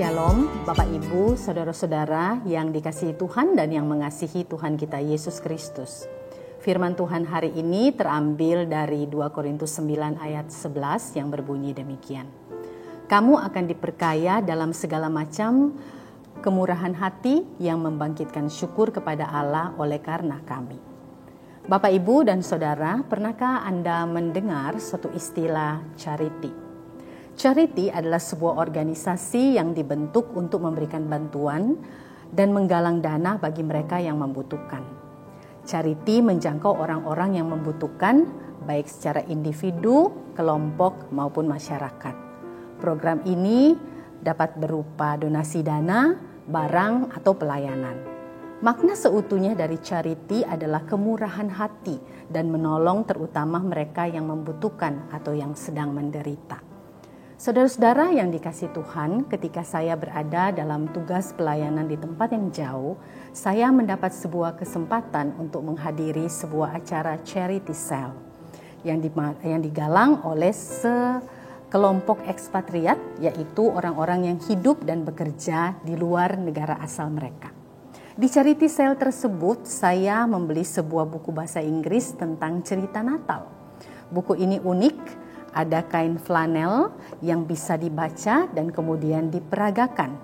Shalom, Bapak Ibu, Saudara-saudara yang dikasihi Tuhan dan yang mengasihi Tuhan kita Yesus Kristus. Firman Tuhan hari ini terambil dari 2 Korintus 9 ayat 11 yang berbunyi demikian. Kamu akan diperkaya dalam segala macam kemurahan hati yang membangkitkan syukur kepada Allah oleh karena kami. Bapak, Ibu, dan Saudara, pernahkah Anda mendengar suatu istilah charity? Charity adalah sebuah organisasi yang dibentuk untuk memberikan bantuan dan menggalang dana bagi mereka yang membutuhkan. Charity menjangkau orang-orang yang membutuhkan, baik secara individu, kelompok, maupun masyarakat. Program ini dapat berupa donasi dana, barang, atau pelayanan. Makna seutuhnya dari charity adalah kemurahan hati dan menolong terutama mereka yang membutuhkan atau yang sedang menderita. Saudara-saudara yang dikasihi Tuhan, ketika saya berada dalam tugas pelayanan di tempat yang jauh, saya mendapat sebuah kesempatan untuk menghadiri sebuah acara charity sale yang digalang oleh sekelompok ekspatriat, yaitu orang-orang yang hidup dan bekerja di luar negara asal mereka. Di charity sale tersebut, saya membeli sebuah buku bahasa Inggris tentang cerita Natal. Buku ini unik. Ada kain flanel yang bisa dibaca dan kemudian diperagakan.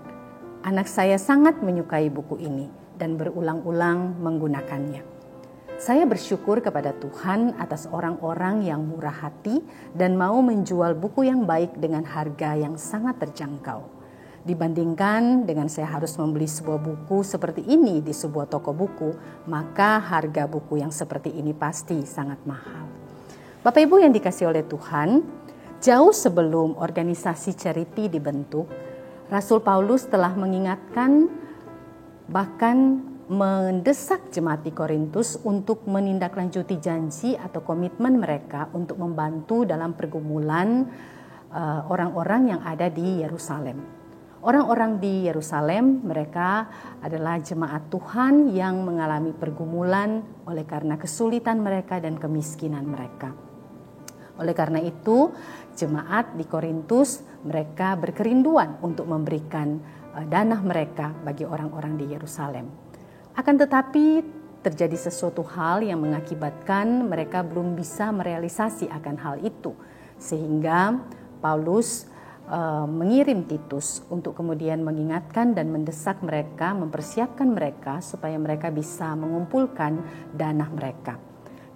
Anak saya sangat menyukai buku ini dan berulang-ulang menggunakannya. Saya bersyukur kepada Tuhan atas orang-orang yang murah hati dan mau menjual buku yang baik dengan harga yang sangat terjangkau. Dibandingkan dengan saya harus membeli sebuah buku seperti ini di sebuah toko buku, maka harga buku yang seperti ini pasti sangat mahal. Bapak Ibu yang dikasihi oleh Tuhan, jauh sebelum organisasi charity dibentuk, Rasul Paulus telah mengingatkan bahkan mendesak jemaat di Korintus untuk menindaklanjuti janji atau komitmen mereka untuk membantu dalam pergumulan orang-orang yang ada di Yerusalem. Orang-orang di Yerusalem mereka adalah jemaat Tuhan yang mengalami pergumulan oleh karena kesulitan mereka dan kemiskinan mereka. Oleh karena itu, jemaat di Korintus mereka berkerinduan untuk memberikan dana mereka bagi orang-orang di Yerusalem. Akan tetapi terjadi sesuatu hal yang mengakibatkan mereka belum bisa merealisasi akan hal itu. Sehingga Paulus mengirim Titus untuk kemudian mengingatkan dan mendesak mereka, mempersiapkan mereka supaya mereka bisa mengumpulkan dana mereka.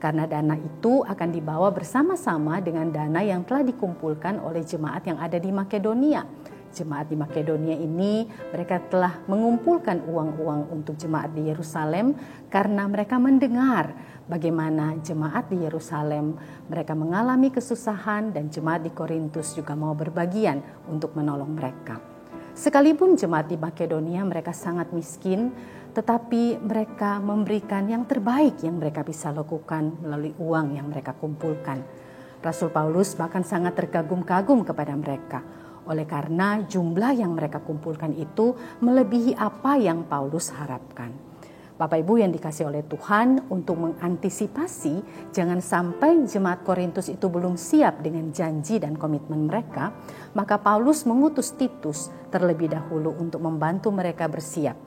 Karena dana itu akan dibawa bersama-sama dengan dana yang telah dikumpulkan oleh jemaat yang ada di Makedonia. Jemaat di Makedonia ini mereka telah mengumpulkan uang-uang untuk jemaat di Yerusalem karena mereka mendengar bagaimana jemaat di Yerusalem mereka mengalami kesusahan dan jemaat di Korintus juga mau berbagian untuk menolong mereka. Sekalipun jemaat di Makedonia mereka sangat miskin, tetapi mereka memberikan yang terbaik yang mereka bisa lakukan melalui uang yang mereka kumpulkan. Rasul Paulus bahkan sangat terkagum-kagum kepada mereka. Oleh karena jumlah yang mereka kumpulkan itu melebihi apa yang Paulus harapkan. Bapak Ibu yang dikasihi oleh Tuhan, untuk mengantisipasi jangan sampai jemaat Korintus itu belum siap dengan janji dan komitmen mereka, maka Paulus mengutus Titus terlebih dahulu untuk membantu mereka bersiap.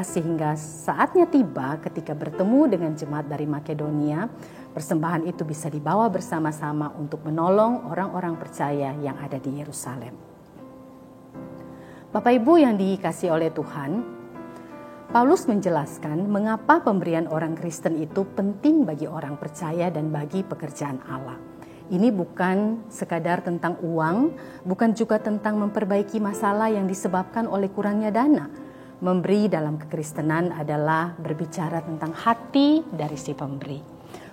Sehingga saatnya tiba ketika bertemu dengan jemaat dari Makedonia, persembahan itu bisa dibawa bersama-sama untuk menolong orang-orang percaya yang ada di Yerusalem. Bapak Ibu yang dikasihi oleh Tuhan, Paulus menjelaskan mengapa pemberian orang Kristen itu penting bagi orang percaya dan bagi pekerjaan Allah. Ini bukan sekadar tentang uang, bukan juga tentang memperbaiki masalah yang disebabkan oleh kurangnya dana. Memberi dalam kekristenan adalah berbicara tentang hati dari si pemberi.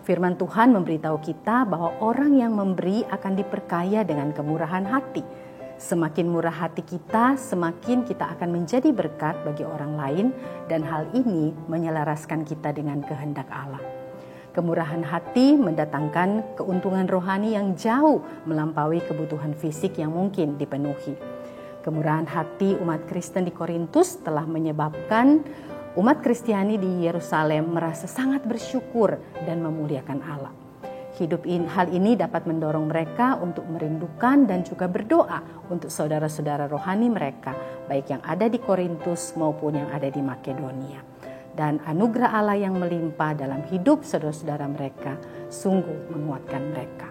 Firman Tuhan memberitahu kita bahwa orang yang memberi akan diperkaya dengan kemurahan hati. Semakin murah hati kita, semakin kita akan menjadi berkat bagi orang lain dan hal ini menyelaraskan kita dengan kehendak Allah. Kemurahan hati mendatangkan keuntungan rohani yang jauh melampaui kebutuhan fisik yang mungkin dipenuhi. Kemurahan hati umat Kristen di Korintus telah menyebabkan umat Kristiani di Yerusalem merasa sangat bersyukur dan memuliakan Allah. Hal ini dapat mendorong mereka untuk merindukan dan juga berdoa untuk saudara-saudara rohani mereka, baik yang ada di Korintus maupun yang ada di Makedonia. Dan anugerah Allah yang melimpah dalam hidup saudara-saudara mereka sungguh menguatkan mereka.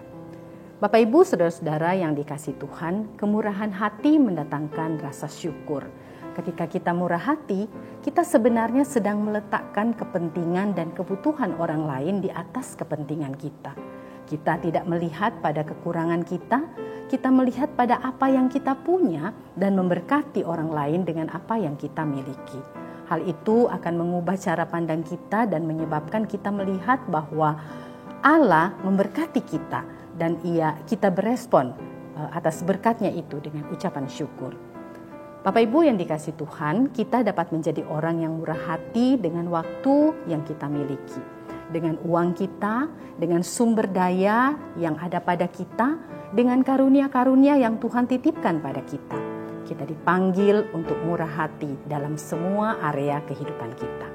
Bapak Ibu, saudara-saudara yang dikasihi Tuhan, kemurahan hati mendatangkan rasa syukur. Ketika kita murah hati, kita sebenarnya sedang meletakkan kepentingan dan kebutuhan orang lain di atas kepentingan kita. Kita tidak melihat pada kekurangan kita melihat pada apa yang kita punya dan memberkati orang lain dengan apa yang kita miliki. Hal itu akan mengubah cara pandang kita dan menyebabkan kita melihat bahwa Allah memberkati kita dan kita berespon atas berkatnya itu dengan ucapan syukur. Bapak Ibu yang dikasihi Tuhan, kita dapat menjadi orang yang murah hati dengan waktu yang kita miliki, dengan uang kita, dengan sumber daya yang ada pada kita, dengan karunia-karunia yang Tuhan titipkan pada kita. Kita dipanggil untuk murah hati dalam semua area kehidupan kita.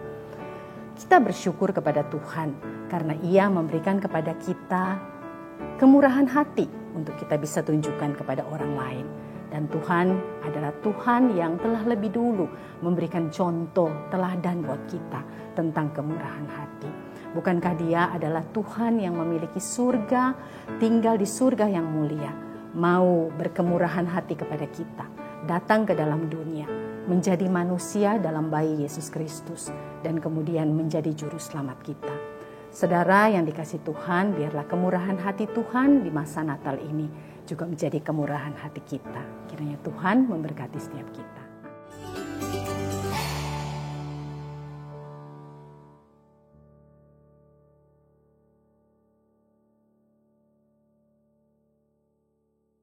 Kita bersyukur kepada Tuhan karena Ia memberikan kepada kita kemurahan hati untuk kita bisa tunjukkan kepada orang lain. Dan Tuhan adalah Tuhan yang telah lebih dulu memberikan contoh teladan buat kita tentang kemurahan hati. Bukankah Dia adalah Tuhan yang memiliki surga, tinggal di surga yang mulia, mau berkemurahan hati kepada kita, datang ke dalam dunia, menjadi manusia dalam bayi Yesus Kristus, dan kemudian menjadi juru selamat kita. Saudara yang dikasihi Tuhan, biarlah kemurahan hati Tuhan di masa Natal ini juga menjadi kemurahan hati kita. Kiranya Tuhan memberkati setiap kita.